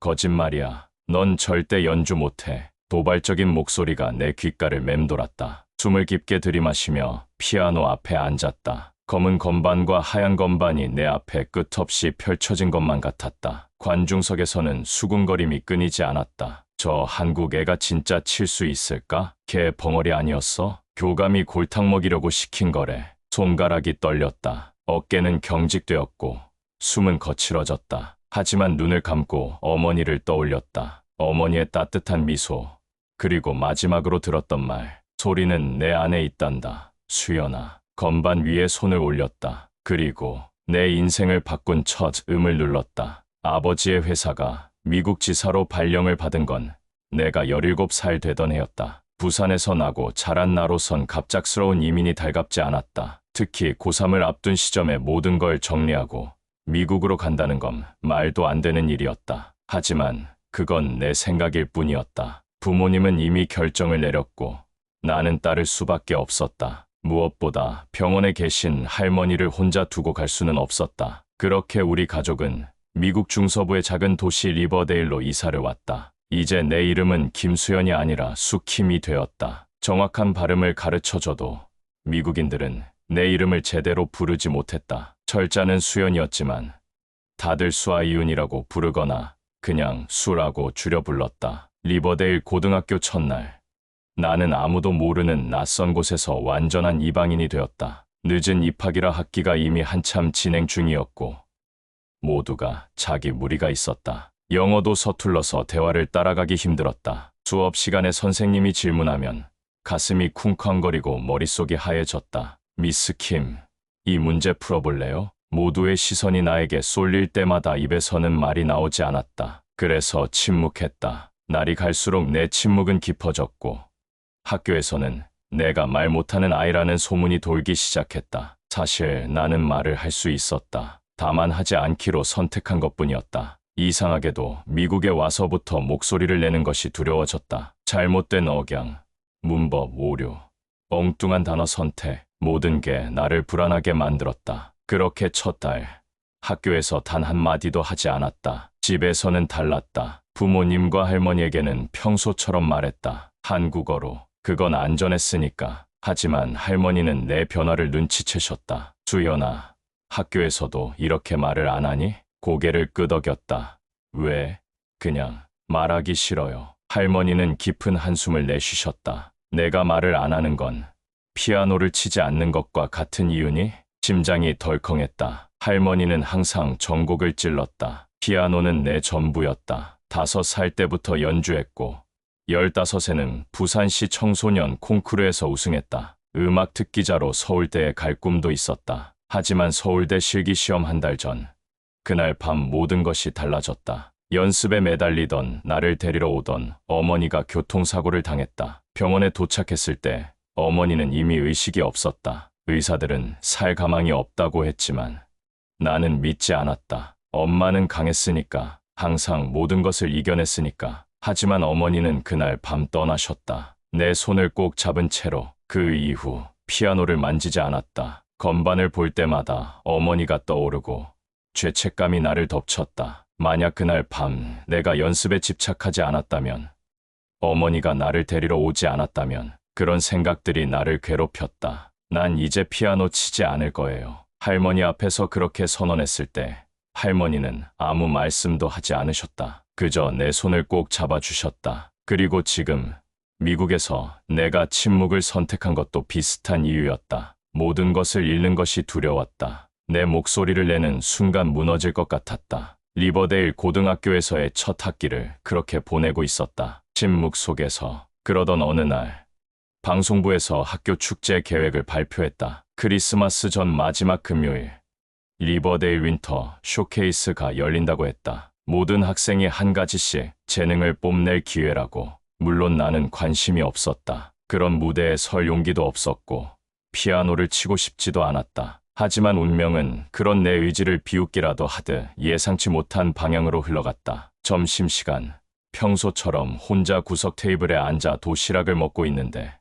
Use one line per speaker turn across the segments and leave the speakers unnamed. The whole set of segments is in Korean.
거짓말이야. 넌 절대 연주 못해. 도발적인 목소리가 내 귓가를 맴돌았다. 숨을 깊게 들이마시며 피아노 앞에 앉았다. 검은 건반과 하얀 건반이 내 앞에 끝없이 펼쳐진 것만 같았다. 관중석에서는 수군거림이 끊이지 않았다. 저 한국 애가 진짜 칠 수 있을까? 걔 벙어리 아니었어? 교감이 골탕 먹이려고 시킨 거래. 손가락이 떨렸다. 어깨는 경직되었고 숨은 거칠어졌다. 하지만 눈을 감고 어머니를 떠올렸다. 어머니의 따뜻한 미소, 그리고 마지막으로 들었던 말. 소리는 내 안에 있단다. 수연아. 건반 위에 손을 올렸다. 그리고 내 인생을 바꾼 첫 음을 눌렀다. 아버지의 회사가 미국 지사로 발령을 받은 건 내가 17살 되던 해였다. 부산에서 나고 자란 나로선 갑작스러운 이민이 달갑지 않았다. 특히 고3을 앞둔 시점에 모든 걸 정리하고 미국으로 간다는 건 말도 안 되는 일이었다. 하지만 그건 내 생각일 뿐이었다. 부모님은 이미 결정을 내렸고 나는 따를 수밖에 없었다. 무엇보다 병원에 계신 할머니를 혼자 두고 갈 수는 없었다. 그렇게 우리 가족은 미국 중서부의 작은 도시 리버데일로 이사를 왔다. 이제 내 이름은 김수연이 아니라 수킴이 되었다. 정확한 발음을 가르쳐줘도 미국인들은 내 이름을 제대로 부르지 못했다. 철자는 수연이었지만 다들 수아이윤이라고 부르거나 그냥 수라고 줄여 불렀다. 리버데일 고등학교 첫날, 나는 아무도 모르는 낯선 곳에서 완전한 이방인이 되었다. 늦은 입학이라 학기가 이미 한참 진행 중이었고 모두가 자기 무리가 있었다. 영어도 서툴러서 대화를 따라가기 힘들었다. 수업 시간에 선생님이 질문하면 가슴이 쿵쾅거리고 머릿속이 하얘졌다. 미스 킴, 이 문제 풀어볼래요? 모두의 시선이 나에게 쏠릴 때마다 입에서는 말이 나오지 않았다. 그래서 침묵했다. 날이 갈수록 내 침묵은 깊어졌고 학교에서는 내가 말 못하는 아이라는 소문이 돌기 시작했다. 사실 나는 말을 할 수 있었다. 다만 하지 않기로 선택한 것뿐이었다. 이상하게도 미국에 와서부터 목소리를 내는 것이 두려워졌다. 잘못된 억양, 문법 오류, 엉뚱한 단어 선택, 모든 게 나를 불안하게 만들었다. 그렇게 첫 달, 학교에서 단 한마디도 하지 않았다. 집에서는 달랐다. 부모님과 할머니에게는 평소처럼 말했다. 한국어로. 그건 안전했으니까. 하지만 할머니는 내 변화를 눈치채셨다. 수연아, 학교에서도 이렇게 말을 안 하니? 고개를 끄덕였다. 왜? 그냥 말하기 싫어요. 할머니는 깊은 한숨을 내쉬셨다. 내가 말을 안 하는 건 피아노를 치지 않는 것과 같은 이유니? 심장이 덜컹했다. 할머니는 항상 전곡을 찔렀다. 피아노는 내 전부였다. 5살 때부터 연주했고 15에는 부산시 청소년 콩쿠르에서 우승했다. 음악 특기자로 서울대에 갈 꿈도 있었다. 하지만 서울대 실기시험 한 달 전, 그날 밤 모든 것이 달라졌다. 연습에 매달리던 나를 데리러 오던 어머니가 교통사고를 당했다. 병원에 도착했을 때 어머니는 이미 의식이 없었다. 의사들은 살 가망이 없다고 했지만 나는 믿지 않았다. 엄마는 강했으니까, 항상 모든 것을 이겨냈으니까. 하지만 어머니는 그날 밤 떠나셨다. 내 손을 꼭 잡은 채로 그 이후 피아노를 만지지 않았다. 건반을 볼 때마다 어머니가 떠오르고 죄책감이 나를 덮쳤다. 만약 그날 밤 내가 연습에 집착하지 않았다면, 어머니가 나를 데리러 오지 않았다면, 그런 생각들이 나를 괴롭혔다. 난 이제 피아노 치지 않을 거예요. 할머니 앞에서 그렇게 선언했을 때 할머니는 아무 말씀도 하지 않으셨다. 그저 내 손을 꼭 잡아주셨다. 그리고 지금 미국에서 내가 침묵을 선택한 것도 비슷한 이유였다. 모든 것을 잃는 것이 두려웠다. 내 목소리를 내는 순간 무너질 것 같았다. 리버데일 고등학교에서의 첫 학기를 그렇게 보내고 있었다. 침묵 속에서. 그러던 어느 날, 방송부에서 학교 축제 계획을 발표했다. 크리스마스 전 마지막 금요일, 리버데일 윈터 쇼케이스가 열린다고 했다. 모든 학생이 한 가지씩 재능을 뽐낼 기회라고. 물론 나는 관심이 없었다. 그런 무대에 설 용기도 없었고 피아노를 치고 싶지도 않았다. 하지만 운명은 그런 내 의지를 비웃기라도 하듯 예상치 못한 방향으로 흘러갔다. 점심시간, 평소처럼 혼자 구석 테이블에 앉아 도시락을 먹고 있는데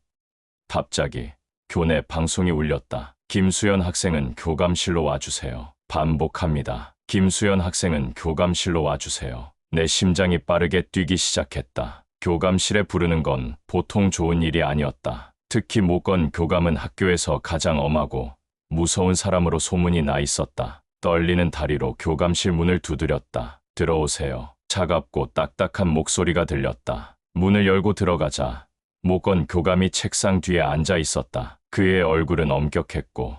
갑자기 교내 방송이 울렸다. 김수연 학생은 교감실로 와주세요. 반복합니다. 김수연 학생은 교감실로 와주세요. 내 심장이 빠르게 뛰기 시작했다. 교감실에 부르는 건 보통 좋은 일이 아니었다. 특히 모건 교감은 학교에서 가장 엄하고 무서운 사람으로 소문이 나 있었다. 떨리는 다리로 교감실 문을 두드렸다. 들어오세요. 차갑고 딱딱한 목소리가 들렸다. 문을 열고 들어가자 모건 교감이 책상 뒤에 앉아 있었다. 그의 얼굴은 엄격했고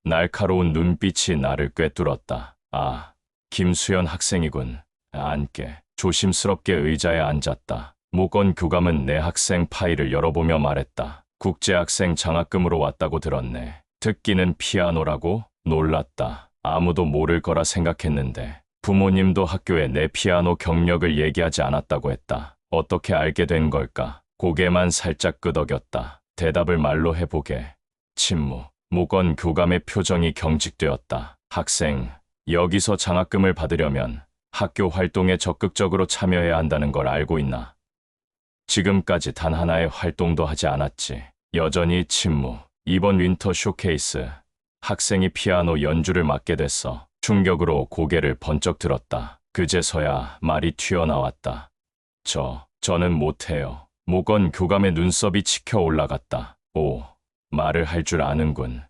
날카로운 눈빛이 나를 꿰뚫었다. 아, 김수연 학생이군. 앉게. 조심스럽게 의자에 앉았다. 모건 교감은 내 학생 파일을 열어보며 말했다. 국제학생 장학금으로 왔다고 들었네. 듣기는 피아노라고? 놀랐다. 아무도 모를 거라 생각했는데 부모님도 학교에 내 피아노 경력을 얘기하지 않았다고 했다. 어떻게 알게 된 걸까? 고개만 살짝 끄덕였다. 대답을 말로 해보게. 침묵. 모건 교감의 표정이 경직되었다. 학생, 여기서 장학금을 받으려면 학교 활동에 적극적으로 참여해야 한다는 걸 알고 있나? 지금까지 단 하나의 활동도 하지 않았지. 여전히 침묵. 이번 윈터 쇼케이스. 학생이 피아노 연주를 맡게 됐어. 충격으로 고개를 번쩍 들었다. 그제서야 말이 튀어나왔다. 저는 못해요. 모건 교감의 눈썹이 치켜 올라갔다. 오, 말을 할 줄 아는군.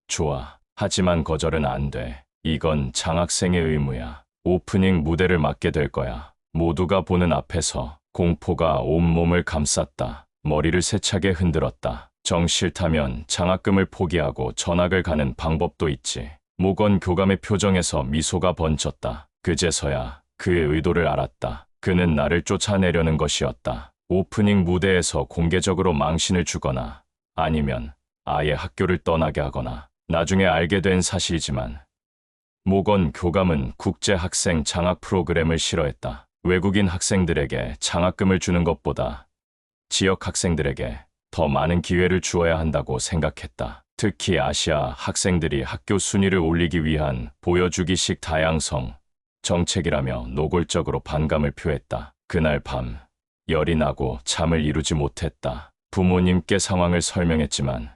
좋아. 하지만 거절은 안 돼. 이건 장학생의 의무야. 오프닝 무대를 맡게 될 거야. 모두가 보는 앞에서. 공포가 온몸을 감쌌다. 머리를 세차게 흔들었다. 정 싫다면 장학금을 포기하고 전학을 가는 방법도 있지. 모건 교감의 표정에서 미소가 번졌다. 그제서야 그의 의도를 알았다. 그는 나를 쫓아내려는 것이었다. 오프닝 무대에서 공개적으로 망신을 주거나 아니면 아예 학교를 떠나게 하거나. 나중에 알게 된 사실이지만 모건 교감은 국제학생 장학 프로그램을 싫어했다. 외국인 학생들에게 장학금을 주는 것보다 지역 학생들에게 더 많은 기회를 주어야 한다고 생각했다. 특히 아시아 학생들이 학교 순위를 올리기 위한 보여주기식 다양성 정책이라며 노골적으로 반감을 표했다. 그날 밤 열이 나고 잠을 이루지 못했다. 부모님께 상황을 설명했지만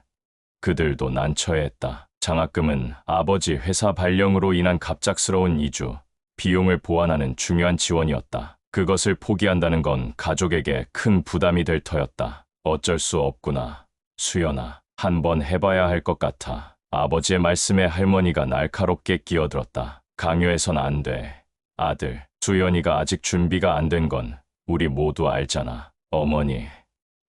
그들도 난처해했다. 장학금은 아버지 회사 발령으로 인한 갑작스러운 이주, 비용을 보완하는 중요한 지원이었다. 그것을 포기한다는 건 가족에게 큰 부담이 될 터였다. 어쩔 수 없구나. 수연아, 한번 해봐야 할 것 같아. 아버지의 말씀에 할머니가 날카롭게 끼어들었다. 강요해선 안 돼. 아들, 수연이가 아직 준비가 안 된 건 우리 모두 알잖아. 어머니.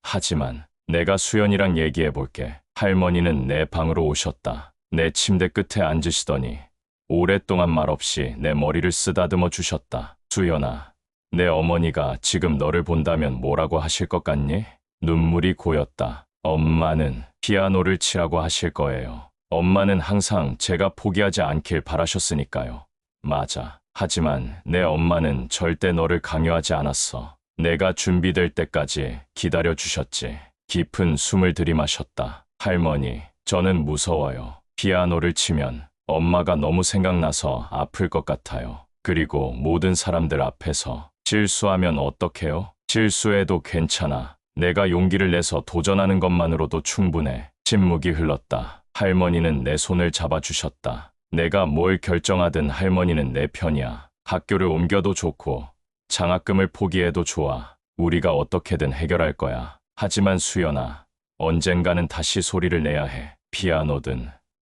하지만 내가 수연이랑 얘기해볼게. 할머니는 내 방으로 오셨다. 내 침대 끝에 앉으시더니 오랫동안 말없이 내 머리를 쓰다듬어 주셨다. 수연아, 내 어머니가 지금 너를 본다면 뭐라고 하실 것 같니? 눈물이 고였다. 엄마는 피아노를 치라고 하실 거예요. 엄마는 항상 제가 포기하지 않길 바라셨으니까요. 맞아. 하지만 내 엄마는 절대 너를 강요하지 않았어. 내가 준비될 때까지 기다려 주셨지. 깊은 숨을 들이마셨다. 할머니, 저는 무서워요. 피아노를 치면 엄마가 너무 생각나서 아플 것 같아요. 그리고 모든 사람들 앞에서 실수하면 어떡해요? 실수해도 괜찮아. 내가 용기를 내서 도전하는 것만으로도 충분해. 침묵이 흘렀다. 할머니는 내 손을 잡아주셨다. 내가 뭘 결정하든 할머니는 내 편이야. 학교를 옮겨도 좋고 장학금을 포기해도 좋아. 우리가 어떻게든 해결할 거야. 하지만 수연아, 언젠가는 다시 소리를 내야 해. 피아노든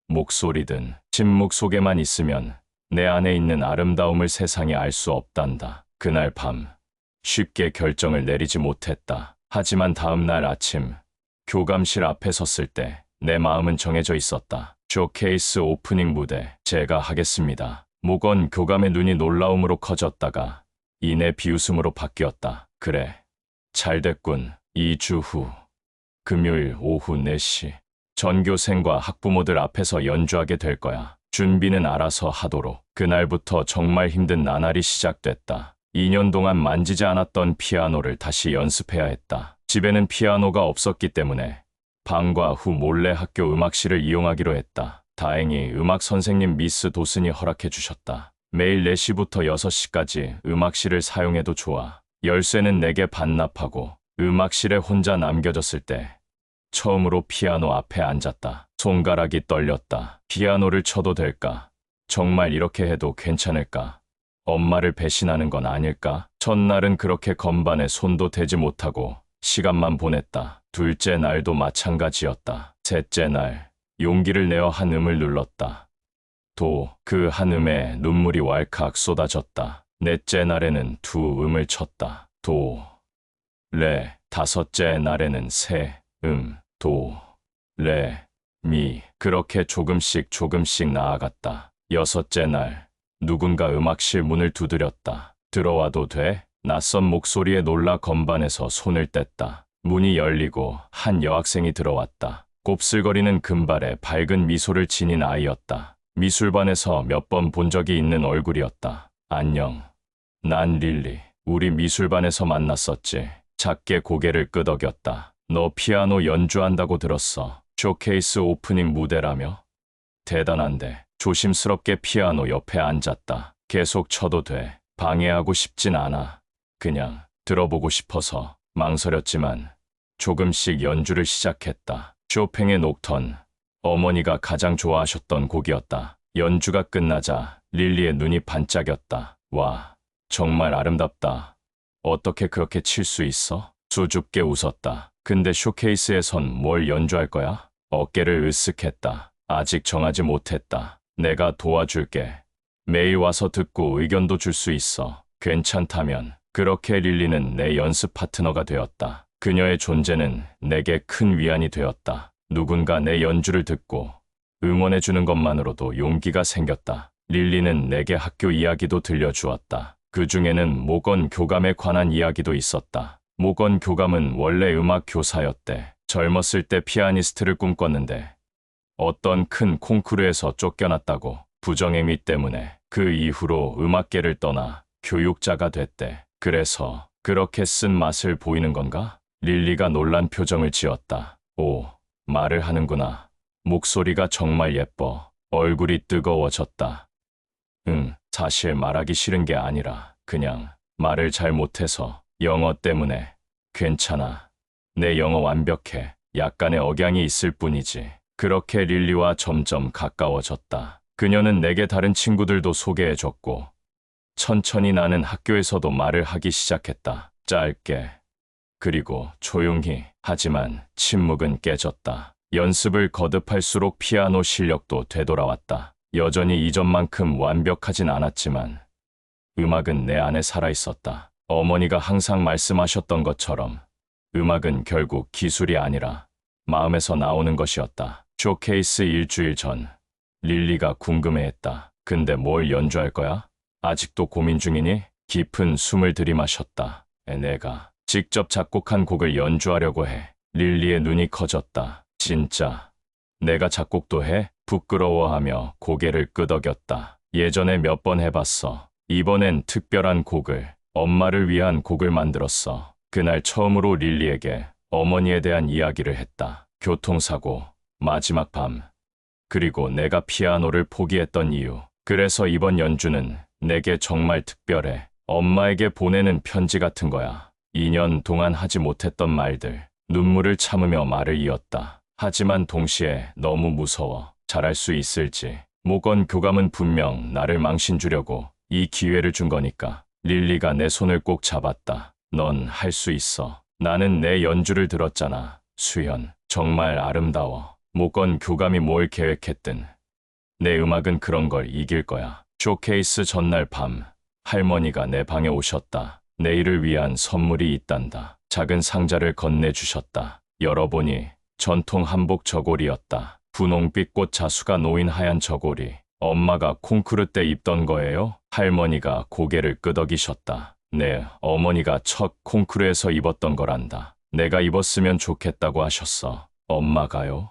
목소리든 침묵 속에만 있으면 내 안에 있는 아름다움을 세상이 알 수 없단다. 그날 밤 쉽게 결정을 내리지 못했다. 하지만 다음 날 아침 교감실 앞에 섰을 때 내 마음은 정해져 있었다. 쇼케이스 오프닝 무대 제가 하겠습니다. 모건 교감의 눈이 놀라움으로 커졌다가 이내 비웃음으로 바뀌었다. 그래, 잘 됐군. 2주 후 금요일 오후 4시 전교생과 학부모들 앞에서 연주하게 될 거야. 준비는 알아서 하도록. 그날부터 정말 힘든 나날이 시작됐다. 2년 동안 만지지 않았던 피아노를 다시 연습해야 했다. 집에는 피아노가 없었기 때문에 방과 후 몰래 학교 음악실을 이용하기로 했다. 다행히 음악 선생님 미스 도슨이 허락해 주셨다. 매일 4시부터 6시까지 음악실을 사용해도 좋아. 열쇠는 내게 반납하고 음악실에 혼자 남겨졌을 때 처음으로 피아노 앞에 앉았다. 손가락이 떨렸다. 피아노를 쳐도 될까? 정말 이렇게 해도 괜찮을까? 엄마를 배신하는 건 아닐까? 첫날은 그렇게 건반에 손도 대지 못하고 시간만 보냈다. 둘째 날도 마찬가지였다. 셋째 날, 용기를 내어 한 음을 눌렀다. 그 한 음에 눈물이 왈칵 쏟아졌다. 넷째 날에는 두 음을 쳤다. 레. 다섯째 날에는 세 레, 미. 그렇게 조금씩 나아갔다. 여섯째 날, 누군가 음악실 문을 두드렸다. 들어와도 돼? 낯선 목소리에 놀라 건반에서 손을 뗐다. 문이 열리고 한 여학생이 들어왔다. 곱슬거리는 금발에 밝은 미소를 지닌 아이였다. 미술반에서 몇 번 본 적이 있는 얼굴이었다. 안녕. 난 릴리. 우리 미술반에서 만났었지. 작게 고개를 끄덕였다. 너 피아노 연주한다고 들었어. 쇼케이스 오프닝 무대라며? 대단한데. 조심스럽게 피아노 옆에 앉았다. 계속 쳐도 돼. 방해하고 싶진 않아. 그냥 들어보고 싶어서. 망설였지만 조금씩 연주를 시작했다. 쇼팽의 녹턴. 어머니가 가장 좋아하셨던 곡이었다. 연주가 끝나자 릴리의 눈이 반짝였다. 와, 정말 아름답다. 어떻게 그렇게 칠 수 있어? 수줍게 웃었다. 근데 쇼케이스에선 뭘 연주할 거야? 어깨를 으쓱했다. 아직 정하지 못했다. 내가 도와줄게. 매일 와서 듣고 의견도 줄 수 있어. 괜찮다면. 그렇게 릴리는 내 연습 파트너가 되었다. 그녀의 존재는 내게 큰 위안이 되었다. 누군가 내 연주를 듣고 응원해주는 것만으로도 용기가 생겼다. 릴리는 내게 학교 이야기도 들려주었다. 그 중에는 모건 교감에 관한 이야기도 있었다. 모건 교감은 원래 음악 교사였대. 젊었을 때 피아니스트를 꿈꿨는데 어떤 큰 콩쿠르에서 쫓겨났다고. 부정행위 때문에. 그 이후로 음악계를 떠나 교육자가 됐대. 그래서 그렇게 쓴 맛을 보이는 건가? 릴리가 놀란 표정을 지었다. 오, 말을 하는구나. 목소리가 정말 예뻐. 얼굴이 뜨거워졌다. 사실 말하기 싫은 게 아니라 그냥 말을 잘 못해서. 영어 때문에. 괜찮아. 내 영어 완벽해. 약간의 억양이 있을 뿐이지. 그렇게 릴리와 점점 가까워졌다. 그녀는 내게 다른 친구들도 소개해줬고 천천히 나는 학교에서도 말을 하기 시작했다. 짧게. 그리고 조용히. 하지만 침묵은 깨졌다. 연습을 거듭할수록 피아노 실력도 되돌아왔다. 여전히 이전만큼 완벽하진 않았지만 음악은 내 안에 살아있었다. 어머니가 항상 말씀하셨던 것처럼 음악은 결국 기술이 아니라 마음에서 나오는 것이었다. 쇼케이스 일주일 전 릴리가 궁금해했다. 근데 뭘 연주할 거야? 아직도 고민 중이니? 깊은 숨을 들이마셨다. 내가 직접 작곡한 곡을 연주하려고 해. 릴리의 눈이 커졌다. 진짜? 내가 작곡도 해? 부끄러워하며 고개를 끄덕였다. 예전에 몇 번 해봤어. 이번엔 특별한 곡을, 엄마를 위한 곡을 만들었어. 그날 처음으로 릴리에게 어머니에 대한 이야기를 했다. 교통사고, 마지막 밤, 그리고 내가 피아노를 포기했던 이유. 그래서 이번 연주는 내게 정말 특별해. 엄마에게 보내는 편지 같은 거야. 2년 동안 하지 못했던 말들. 눈물을 참으며 말을 이었다. 하지만 동시에 너무 무서워. 잘할 수 있을지. 모건 교감은 분명 나를 망신 주려고 이 기회를 준 거니까. 릴리가 내 손을 꼭 잡았다. 넌 할 수 있어. 나는 내 연주를 들었잖아. 수연, 정말 아름다워. 모건 교감이 뭘 계획했든 내 음악은 그런 걸 이길 거야. 쇼케이스 전날 밤, 할머니가 내 방에 오셨다. 내일을 위한 선물이 있단다. 작은 상자를 건네주셨다. 열어보니 전통 한복 저고리였다. 분홍빛 꽃 자수가 놓인 하얀 저고리. 엄마가 콩쿠르 때 입던 거예요? 할머니가 고개를 끄덕이셨다. 네, 어머니가 첫 콩쿠르에서 입었던 거란다. 내가 입었으면 좋겠다고 하셨어. 엄마가요?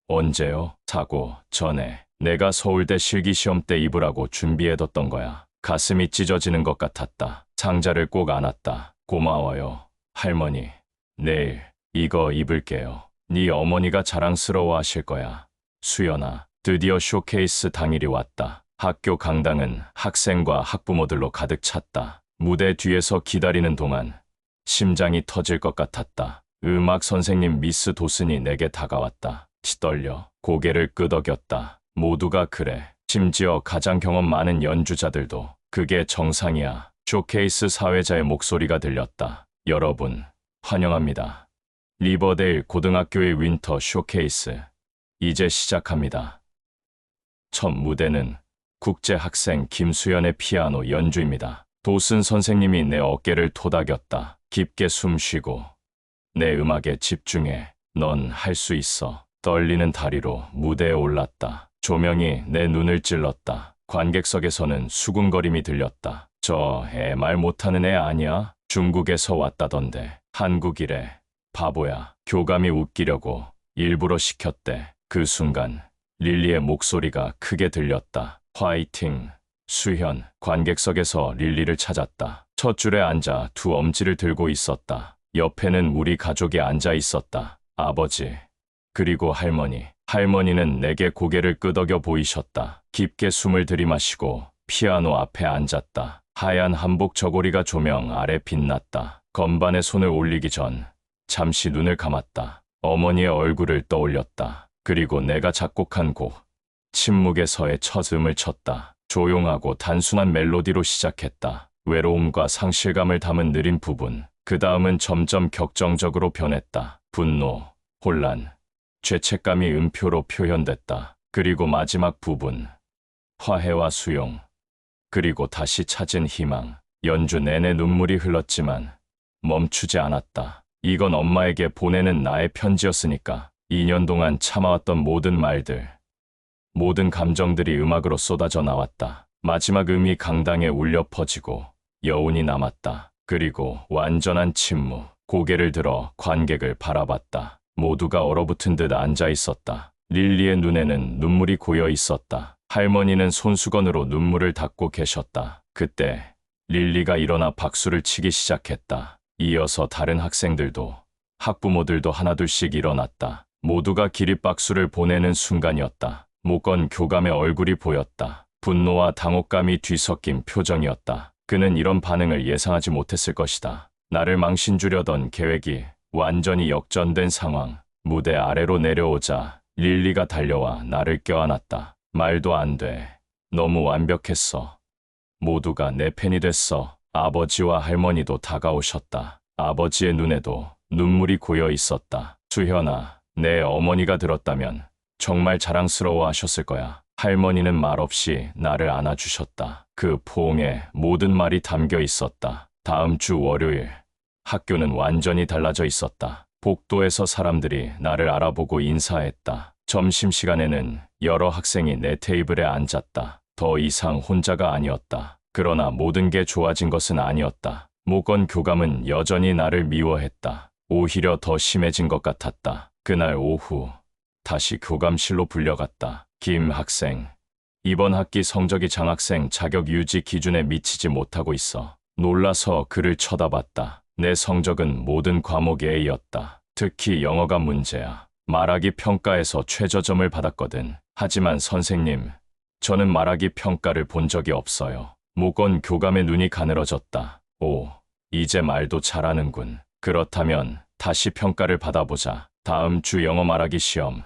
언제요? 사고 전에. 내가 서울대 실기시험 때 입으라고 준비해뒀던 거야. 가슴이 찢어지는 것 같았다. 상자를 꼭 안았다. 고마워요, 할머니. 내일 이거 입을게요. 네 어머니가 자랑스러워하실 거야. 수연아, 드디어 쇼케이스 당일이 왔다. 학교 강당은 학생과 학부모들로 가득 찼다. 무대 뒤에서 기다리는 동안 심장이 터질 것 같았다. 음악 선생님 미스 도슨이 내게 다가왔다. 떨려. 고개를 끄덕였다. 모두가 그래. 심지어 가장 경험 많은 연주자들도. 그게 정상이야. 쇼케이스 사회자의 목소리가 들렸다. 여러분, 환영합니다. 리버데일 고등학교의 윈터 쇼케이스. 이제 시작합니다. 첫 무대는 국제 학생 김수연의 피아노 연주입니다. 도슨 선생님이 내 어깨를 토닥였다. 깊게 숨 쉬고 내 음악에 집중해. 넌 할 수 있어. 떨리는 다리로 무대에 올랐다. 조명이 내 눈을 찔렀다. 관객석에서는 수군거림이 들렸다. 저 애 말 못하는 애 아니야? 중국에서 왔다던데. 한국이래. 바보야. 교감이 웃기려고 일부러 시켰대. 그 순간 릴리의 목소리가 크게 들렸다. 화이팅. 수현. 관객석에서 릴리를 찾았다. 첫 줄에 앉아 두 엄지를 들고 있었다. 옆에는 우리 가족이 앉아 있었다. 아버지, 그리고 할머니. 할머니는 내게 고개를 끄덕여 보이셨다. 깊게 숨을 들이마시고 피아노 앞에 앉았다. 하얀 한복 저고리가 조명 아래 빛났다. 건반에 손을 올리기 전 잠시 눈을 감았다. 어머니의 얼굴을 떠올렸다. 그리고 내가 작곡한 곡 침묵에서의 첫 음을 쳤다. 조용하고 단순한 멜로디로 시작했다. 외로움과 상실감을 담은 느린 부분. 그 다음은 점점 격정적으로 변했다. 분노, 혼란, 죄책감이 음표로 표현됐다. 그리고 마지막 부분. 화해와 수용. 그리고 다시 찾은 희망. 연주 내내 눈물이 흘렀지만 멈추지 않았다. 이건 엄마에게 보내는 나의 편지였으니까. 2년 동안 참아왔던 모든 말들, 모든 감정들이 음악으로 쏟아져 나왔다. 마지막 음이 강당에 울려 퍼지고 여운이 남았다. 그리고 완전한 침묵. 고개를 들어 관객을 바라봤다. 모두가 얼어붙은 듯 앉아 있었다. 릴리의 눈에는 눈물이 고여 있었다. 할머니는 손수건으로 눈물을 닦고 계셨다. 그때 릴리가 일어나 박수를 치기 시작했다. 이어서 다른 학생들도, 학부모들도 하나둘씩 일어났다. 모두가 기립박수를 보내는 순간이었다. 모건 교감의 얼굴이 보였다. 분노와 당혹감이 뒤섞인 표정이었다. 그는 이런 반응을 예상하지 못했을 것이다. 나를 망신주려던 계획이 완전히 역전된 상황. 무대 아래로 내려오자 릴리가 달려와 나를 껴안았다. 말도 안 돼. 너무 완벽했어. 모두가 내 팬이 됐어. 아버지와 할머니도 다가오셨다. 아버지의 눈에도 눈물이 고여 있었다. 수현아, 내 어머니가 들었다면 정말 자랑스러워 하셨을 거야. 할머니는 말없이 나를 안아주셨다. 그 포옹에 모든 말이 담겨 있었다. 다음 주 월요일, 학교는 완전히 달라져 있었다. 복도에서 사람들이 나를 알아보고 인사했다. 점심시간에는 여러 학생이 내 테이블에 앉았다. 더 이상 혼자가 아니었다. 그러나 모든 게 좋아진 것은 아니었다. 모건 교감은 여전히 나를 미워했다. 오히려 더 심해진 것 같았다. 그날 오후 다시 교감실로 불려갔다. 김 학생, 이번 학기 성적이 장학생 자격 유지 기준에 미치지 못하고 있어. 놀라서 그를 쳐다봤다. 내 성적은 모든 과목 A였다. 특히 영어가 문제야. 말하기 평가에서 최저점을 받았거든. 하지만 선생님, 저는 말하기 평가를 본 적이 없어요. 모건 교감의 눈이 가늘어졌다. 오, 이제 말도 잘하는군. 그렇다면 다시 평가를 받아보자. 다음 주 영어 말하기 시험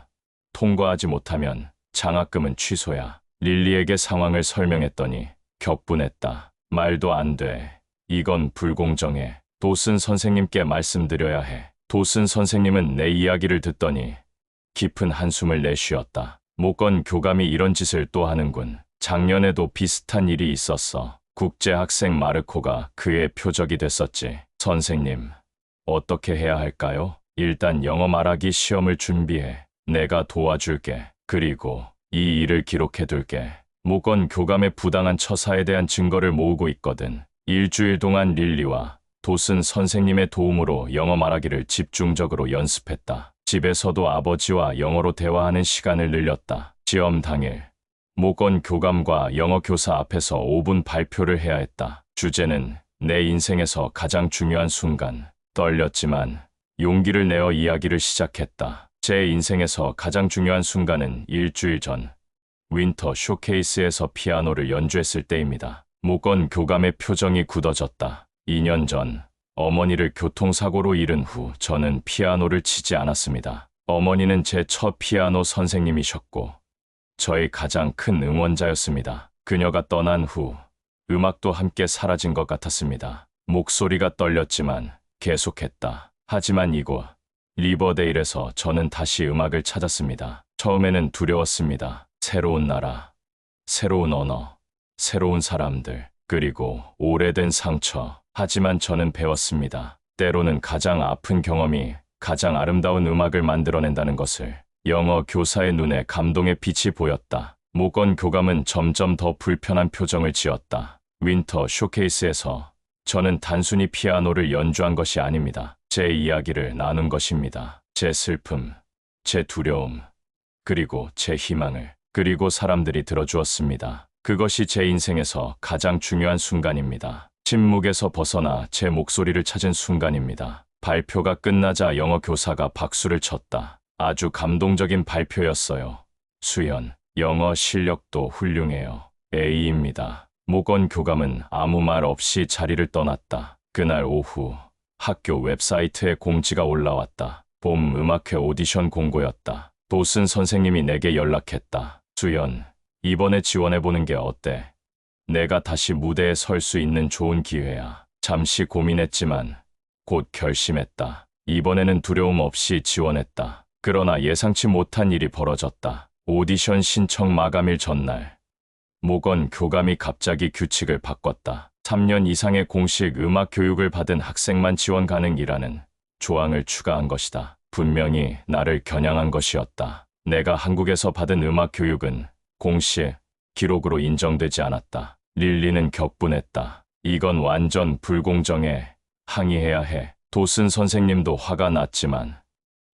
통과하지 못하면 장학금은 취소야. 릴리에게 상황을 설명했더니 격분했다. 말도 안 돼. 이건 불공정해. 도슨 선생님께 말씀드려야 해. 도슨 선생님은 내 이야기를 듣더니 깊은 한숨을 내쉬었다. 모건 교감이 이런 짓을 또 하는군. 작년에도 비슷한 일이 있었어. 국제학생 마르코가 그의 표적이 됐었지. 선생님, 어떻게 해야 할까요? 일단 영어 말하기 시험을 준비해. 내가 도와줄게. 그리고 이 일을 기록해둘게. 모건 교감의 부당한 처사에 대한 증거를 모으고 있거든. 일주일 동안 릴리와 도슨 선생님의 도움으로 영어 말하기를 집중적으로 연습했다. 집에서도 아버지와 영어로 대화하는 시간을 늘렸다. 시험 당일, 모건 교감과 영어 교사 앞에서 5분 발표를 해야 했다. 주제는 내 인생에서 가장 중요한 순간. 떨렸지만 용기를 내어 이야기를 시작했다. 제 인생에서 가장 중요한 순간은 일주일 전 윈터 쇼케이스에서 피아노를 연주했을 때입니다. 모건 교감의 표정이 굳어졌다. 2년 전 어머니를 교통사고로 잃은 후 저는 피아노를 치지 않았습니다. 어머니는 제 첫 피아노 선생님이셨고 저의 가장 큰 응원자였습니다. 그녀가 떠난 후 음악도 함께 사라진 것 같았습니다. 목소리가 떨렸지만 계속했다. 하지만 이곳 리버데일에서 저는 다시 음악을 찾았습니다. 처음에는 두려웠습니다. 새로운 나라, 새로운 언어, 새로운 사람들, 그리고 오래된 상처. 하지만 저는 배웠습니다. 때로는 가장 아픈 경험이 가장 아름다운 음악을 만들어낸다는 것을. 영어 교사의 눈에 감동의 빛이 보였다. 모건 교감은 점점 더 불편한 표정을 지었다. 윈터 쇼케이스에서 저는 단순히 피아노를 연주한 것이 아닙니다. 제 이야기를 나눈 것입니다. 제 슬픔, 제 두려움, 그리고 제 희망을. 그리고 사람들이 들어주었습니다. 그것이 제 인생에서 가장 중요한 순간입니다. 침묵에서 벗어나 제 목소리를 찾은 순간입니다. 발표가 끝나자 영어 교사가 박수를 쳤다. 아주 감동적인 발표였어요. 수연, 영어 실력도 훌륭해요. A입니다. 모건 교감은 아무 말 없이 자리를 떠났다. 그날 오후 학교 웹사이트에 공지가 올라왔다. 봄 음악회 오디션 공고였다. 도슨 선생님이 내게 연락했다. 수연, 이번에 지원해보는 게 어때? 내가 다시 무대에 설 수 있는 좋은 기회야. 잠시 고민했지만 곧 결심했다. 이번에는 두려움 없이 지원했다. 그러나 예상치 못한 일이 벌어졌다. 오디션 신청 마감일 전날, 모건 교감이 갑자기 규칙을 바꿨다. 3년 이상의 공식 음악 교육을 받은 학생만 지원 가능이라는 조항을 추가한 것이다. 분명히 나를 겨냥한 것이었다. 내가 한국에서 받은 음악 교육은 공식 기록으로 인정되지 않았다. 릴리는 격분했다. 이건 완전 불공정해. 항의해야 해. 도슨 선생님도 화가 났지만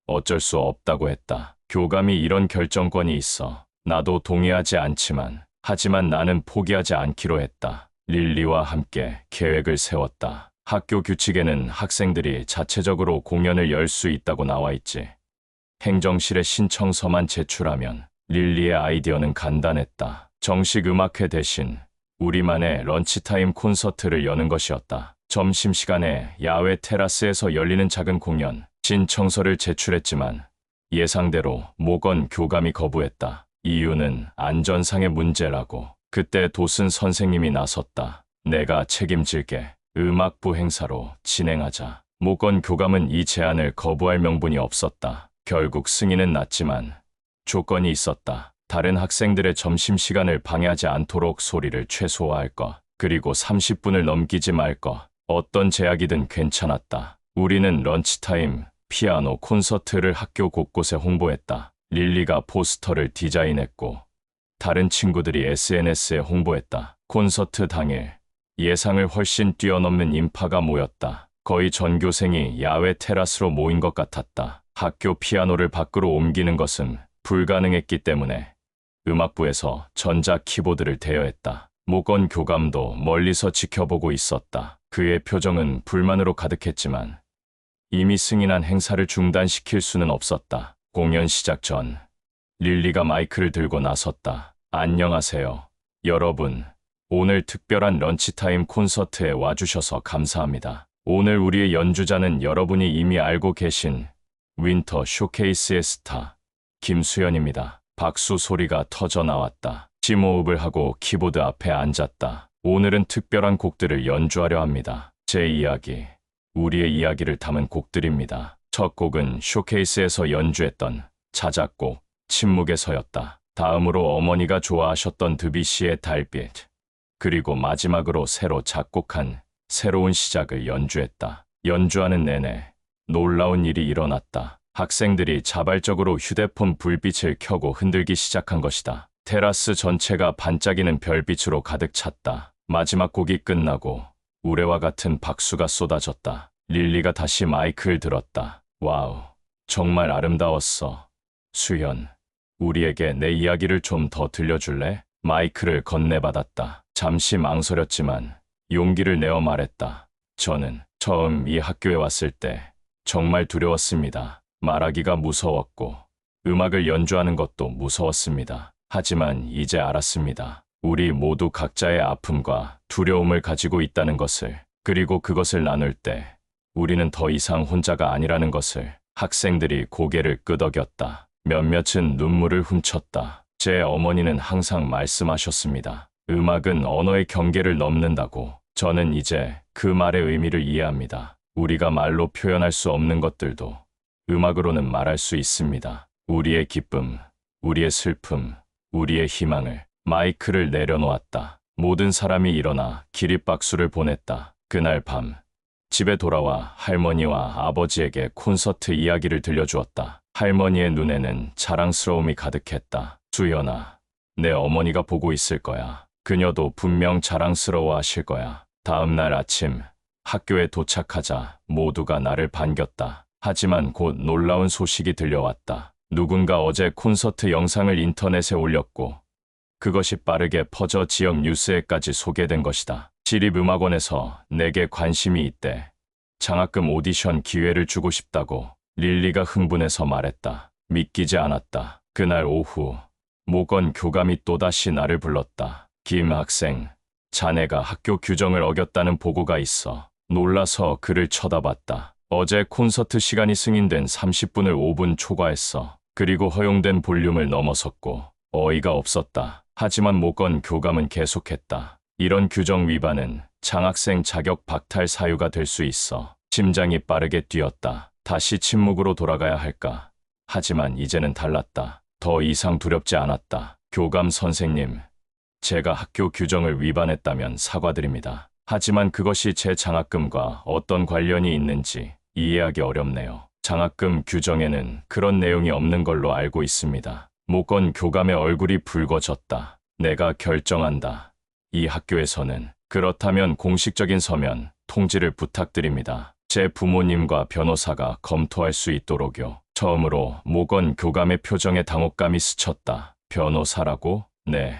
어쩔 수 없다고 했다. 교감이 이런 결정권이 있어. 나도 동의하지 않지만, 하지만 나는 포기하지 않기로 했다. 릴리와 함께 계획을 세웠다. 학교 규칙에는 학생들이 자체적으로 공연을 열 수 있다고 나와 있지. 행정실에 신청서만 제출하면. 릴리의 아이디어는 간단했다. 정식 음악회 대신 우리만의 런치타임 콘서트를 여는 것이었다. 점심시간에 야외 테라스에서 열리는 작은 공연. 신청서를 제출했지만 예상대로 모건 교감이 거부했다. 이유는 안전상의 문제라고. 그때 도슨 선생님이 나섰다. 내가 책임질게. 음악부 행사로 진행하자. 모건 교감은 이 제안을 거부할 명분이 없었다. 결국 승인은 났지만 조건이 있었다. 다른 학생들의 점심시간을 방해하지 않도록 소리를 최소화할 것, 그리고 30분을 넘기지 말 것. 어떤 제약이든 괜찮았다. 우리는 런치타임 피아노 콘서트를 학교 곳곳에 홍보했다. 릴리가 포스터를 디자인했고 다른 친구들이 SNS에 홍보했다. 콘서트 당일 예상을 훨씬 뛰어넘는 인파가 모였다. 거의 전교생이 야외 테라스로 모인 것 같았다. 학교 피아노를 밖으로 옮기는 것은 불가능했기 때문에 음악부에서 전자 키보드를 대여했다. 모건 교감도 멀리서 지켜보고 있었다. 그의 표정은 불만으로 가득했지만 이미 승인한 행사를 중단시킬 수는 없었다. 공연 시작 전 릴리가 마이크를 들고 나섰다. 안녕하세요. 여러분, 오늘 특별한 런치타임 콘서트에 와주셔서 감사합니다. 오늘 우리의 연주자는 여러분이 이미 알고 계신 윈터 쇼케이스의 스타 김수연입니다. 박수 소리가 터져 나왔다. 심호흡을 하고 키보드 앞에 앉았다. 오늘은 특별한 곡들을 연주하려 합니다. 제 이야기, 우리의 이야기를 담은 곡들입니다. 첫 곡은 쇼케이스에서 연주했던 자작곡 침묵에서였다. 다음으로 어머니가 좋아하셨던 드뷔시의 달빛, 그리고 마지막으로 새로 작곡한 새로운 시작을 연주했다. 연주하는 내내 놀라운 일이 일어났다. 학생들이 자발적으로 휴대폰 불빛을 켜고 흔들기 시작한 것이다. 테라스 전체가 반짝이는 별빛으로 가득 찼다. 마지막 곡이 끝나고 우레와 같은 박수가 쏟아졌다. 릴리가 다시 마이크를 들었다. 와우, 정말 아름다웠어. 수연, 우리에게 내 이야기를 좀 더 들려줄래? 마이크를 건네받았다. 잠시 망설였지만 용기를 내어 말했다. 저는 처음 이 학교에 왔을 때 정말 두려웠습니다. 말하기가 무서웠고 음악을 연주하는 것도 무서웠습니다. 하지만 이제 알았습니다. 우리 모두 각자의 아픔과 두려움을 가지고 있다는 것을, 그리고 그것을 나눌 때 우리는 더 이상 혼자가 아니라는 것을. 학생들이 고개를 끄덕였다. 몇몇은 눈물을 훔쳤다. 제 어머니는 항상 말씀하셨습니다. 음악은 언어의 경계를 넘는다고. 저는 이제 그 말의 의미를 이해합니다. 우리가 말로 표현할 수 없는 것들도 음악으로는 말할 수 있습니다. 우리의 기쁨, 우리의 슬픔, 우리의 희망을. 마이크를 내려놓았다. 모든 사람이 일어나 기립박수를 보냈다. 그날 밤 집에 돌아와 할머니와 아버지에게 콘서트 이야기를 들려주었다. 할머니의 눈에는 자랑스러움이 가득했다. 수연아, 내 어머니가 보고 있을 거야. 그녀도 분명 자랑스러워 하실 거야. 다음 날 아침 학교에 도착하자 모두가 나를 반겼다. 하지만 곧 놀라운 소식이 들려왔다. 누군가 어제 콘서트 영상을 인터넷에 올렸고 그것이 빠르게 퍼져 지역 뉴스에까지 소개된 것이다. 시립음악원에서 내게 관심이 있대. 장학금 오디션 기회를 주고 싶다고 릴리가 흥분해서 말했다. 믿기지 않았다. 그날 오후 모건 교감이 또다시 나를 불렀다. 김 학생, 자네가 학교 규정을 어겼다는 보고가 있어. 놀라서 그를 쳐다봤다. 어제 콘서트 시간이 승인된 30분을 5분 초과했어. 그리고 허용된 볼륨을 넘어섰고 어이가 없었다. 하지만 모건 교감은 계속했다. 이런 규정 위반은 장학생 자격 박탈 사유가 될 수 있어. 심장이 빠르게 뛰었다. 다시 침묵으로 돌아가야 할까? 하지만 이제는 달랐다. 더 이상 두렵지 않았다. 교감 선생님, 제가 학교 규정을 위반했다면 사과드립니다. 하지만 그것이 제 장학금과 어떤 관련이 있는지 이해하기 어렵네요. 장학금 규정에는 그런 내용이 없는 걸로 알고 있습니다. 모건 교감의 얼굴이 붉어졌다. 내가 결정한다. 이 학교에서는. 그렇다면 공식적인 서면, 통지를 부탁드립니다. 제 부모님과 변호사가 검토할 수 있도록요. 처음으로 모건 교감의 표정에 당혹감이 스쳤다. 변호사라고? 네.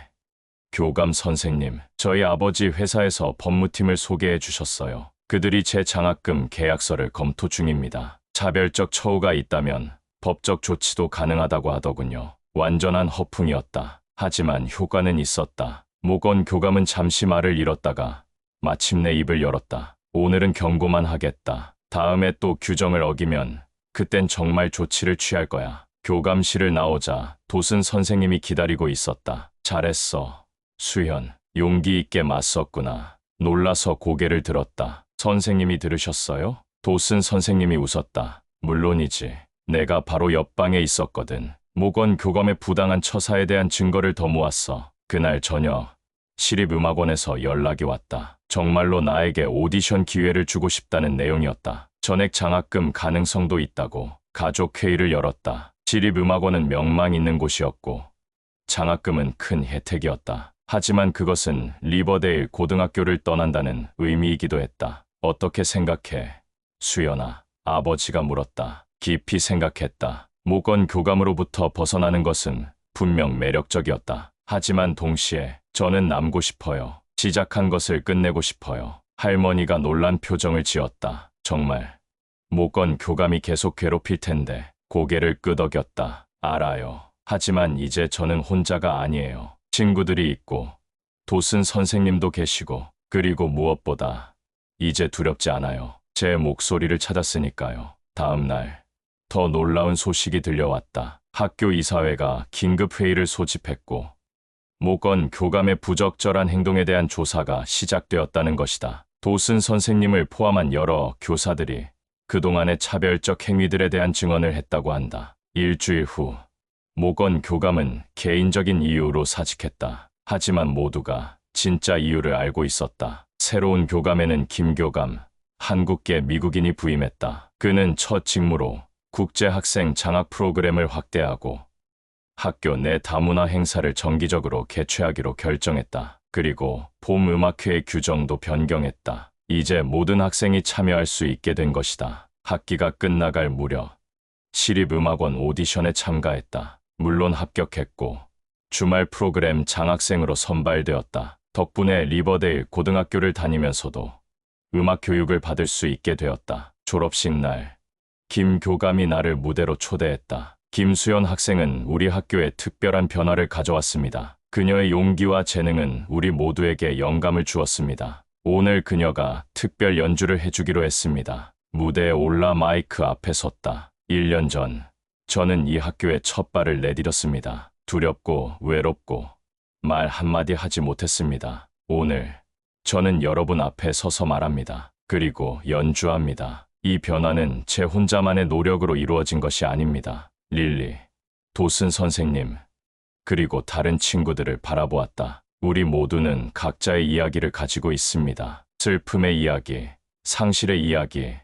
교감 선생님, 저희 아버지 회사에서 법무팀을 소개해 주셨어요. 그들이 제 장학금 계약서를 검토 중입니다. 차별적 처우가 있다면 법적 조치도 가능하다고 하더군요. 완전한 허풍이었다. 하지만 효과는 있었다. 모건 교감은 잠시 말을 잃었다가 마침내 입을 열었다. 오늘은 경고만 하겠다. 다음에 또 규정을 어기면 그땐 정말 조치를 취할 거야. 교감실을 나오자 도슨 선생님이 기다리고 있었다. 잘했어. 수현, 용기 있게 맞섰구나. 놀라서 고개를 들었다. 선생님이 들으셨어요? 도슨 선생님이 웃었다. 물론이지. 내가 바로 옆방에 있었거든. 모건 교감의 부당한 처사에 대한 증거를 더 모았어. 그날 저녁 시립음악원에서 연락이 왔다. 정말로 나에게 오디션 기회를 주고 싶다는 내용이었다. 전액 장학금 가능성도 있다고. 가족회의를 열었다. 시립음악원은 명망 있는 곳이었고 장학금은 큰 혜택이었다. 하지만 그것은 리버데일 고등학교를 떠난다는 의미이기도 했다. 어떻게 생각해? 수연아, 아버지가 물었다. 깊이 생각했다. 모건 교감으로부터 벗어나는 것은 분명 매력적이었다. 하지만 동시에 저는 남고 싶어요. 시작한 것을 끝내고 싶어요. 할머니가 놀란 표정을 지었다. 정말 모건 교감이 계속 괴롭힐 텐데. 고개를 끄덕였다. 알아요. 하지만 이제 저는 혼자가 아니에요. 친구들이 있고 도슨 선생님도 계시고 그리고 무엇보다 이제 두렵지 않아요. 제 목소리를 찾았으니까요. 다음 날 더 놀라운 소식이 들려왔다. 학교 이사회가 긴급 회의를 소집했고 모건 교감의 부적절한 행동에 대한 조사가 시작되었다는 것이다. 도슨 선생님을 포함한 여러 교사들이 그동안의 차별적 행위들에 대한 증언을 했다고 한다. 일주일 후 모건 교감은 개인적인 이유로 사직했다. 하지만 모두가 진짜 이유를 알고 있었다. 새로운 교감에는 김교감, 한국계 미국인이 부임했다. 그는 첫 직무로 국제학생 장학 프로그램을 확대하고 학교 내 다문화 행사를 정기적으로 개최하기로 결정했다. 그리고 봄 음악회 규정도 변경했다. 이제 모든 학생이 참여할 수 있게 된 것이다. 학기가 끝나갈 무렵 시립음악원 오디션에 참가했다. 물론 합격했고 주말 프로그램 장학생으로 선발되었다. 덕분에 리버데일 고등학교를 다니면서도 음악 교육을 받을 수 있게 되었다. 졸업식 날 김 교감이 나를 무대로 초대했다. 김수연 학생은 우리 학교에 특별한 변화를 가져왔습니다. 그녀의 용기와 재능은 우리 모두에게 영감을 주었습니다. 오늘 그녀가 특별 연주를 해주기로 했습니다. 무대에 올라 마이크 앞에 섰다. 1년 전 저는 이 학교에 첫 발을 내디뎠습니다. 두렵고 외롭고 말 한마디 하지 못했습니다. 오늘 저는 여러분 앞에 서서 말합니다. 그리고 연주합니다. 이 변화는 제 혼자만의 노력으로 이루어진 것이 아닙니다. 릴리, 도슨 선생님, 그리고 다른 친구들을 바라보았다. 우리 모두는 각자의 이야기를 가지고 있습니다. 슬픔의 이야기, 상실의 이야기,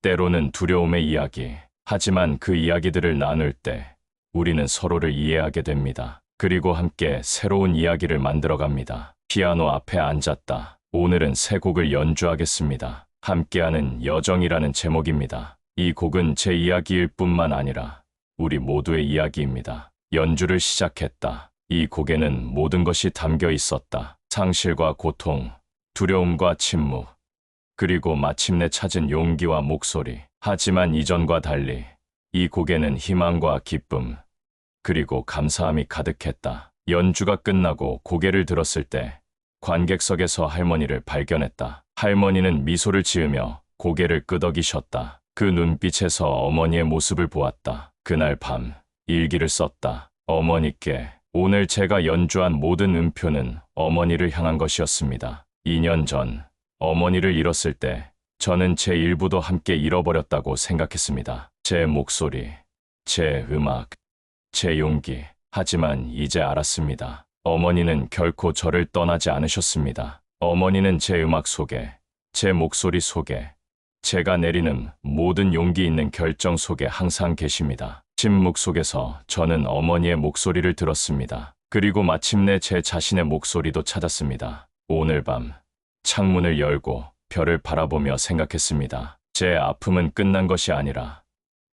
때로는 두려움의 이야기. 하지만 그 이야기들을 나눌 때 우리는 서로를 이해하게 됩니다. 그리고 함께 새로운 이야기를 만들어갑니다. 피아노 앞에 앉았다. 오늘은 새 곡을 연주하겠습니다. 함께하는 여정이라는 제목입니다. 이 곡은 제 이야기일 뿐만 아니라 우리 모두의 이야기입니다. 연주를 시작했다. 이 곡에는 모든 것이 담겨 있었다. 상실과 고통, 두려움과 침묵, 그리고 마침내 찾은 용기와 목소리. 하지만 이전과 달리 이 곡에는 희망과 기쁨, 그리고 감사함이 가득했다. 연주가 끝나고 고개를 들었을 때 관객석에서 할머니를 발견했다. 할머니는 미소를 지으며 고개를 끄덕이셨다. 그 눈빛에서 어머니의 모습을 보았다. 그날 밤 일기를 썼다. 어머니께 오늘 제가 연주한 모든 음표는 어머니를 향한 것이었습니다. 2년 전 어머니를 잃었을 때 저는 제 일부도 함께 잃어버렸다고 생각했습니다. 제 목소리, 제 음악, 제 용기. 하지만 이제 알았습니다. 어머니는 결코 저를 떠나지 않으셨습니다. 어머니는 제 음악 속에, 제 목소리 속에, 제가 내리는 모든 용기 있는 결정 속에 항상 계십니다. 침묵 속에서 저는 어머니의 목소리를 들었습니다. 그리고 마침내 제 자신의 목소리도 찾았습니다. 오늘 밤 창문을 열고 별을 바라보며 생각했습니다. 제 아픔은 끝난 것이 아니라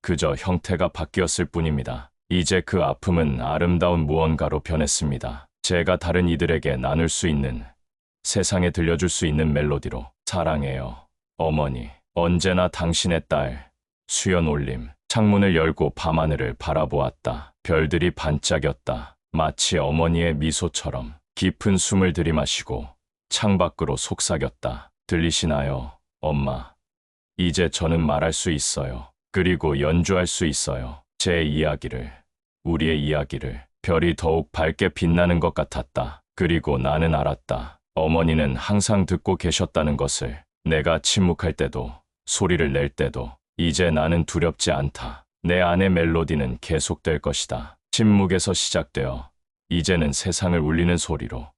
그저 형태가 바뀌었을 뿐입니다. 이제 그 아픔은 아름다운 무언가로 변했습니다. 제가 다른 이들에게 나눌 수 있는, 세상에 들려줄 수 있는 멜로디로. 사랑해요, 어머니. 언제나 당신의 딸. 수연 올림. 창문을 열고 밤하늘을 바라보았다. 별들이 반짝였다. 마치 어머니의 미소처럼. 깊은 숨을 들이마시고 창밖으로 속삭였다. 들리시나요, 엄마? 이제 저는 말할 수 있어요. 그리고 연주할 수 있어요. 제 이야기를, 우리의 이야기를. 별이 더욱 밝게 빛나는 것 같았다. 그리고 나는 알았다. 어머니는 항상 듣고 계셨다는 것을. 내가 침묵할 때도, 소리를 낼 때도. 이제 나는 두렵지 않다. 내 안의 멜로디는 계속될 것이다. 침묵에서 시작되어 이제는 세상을 울리는 소리로.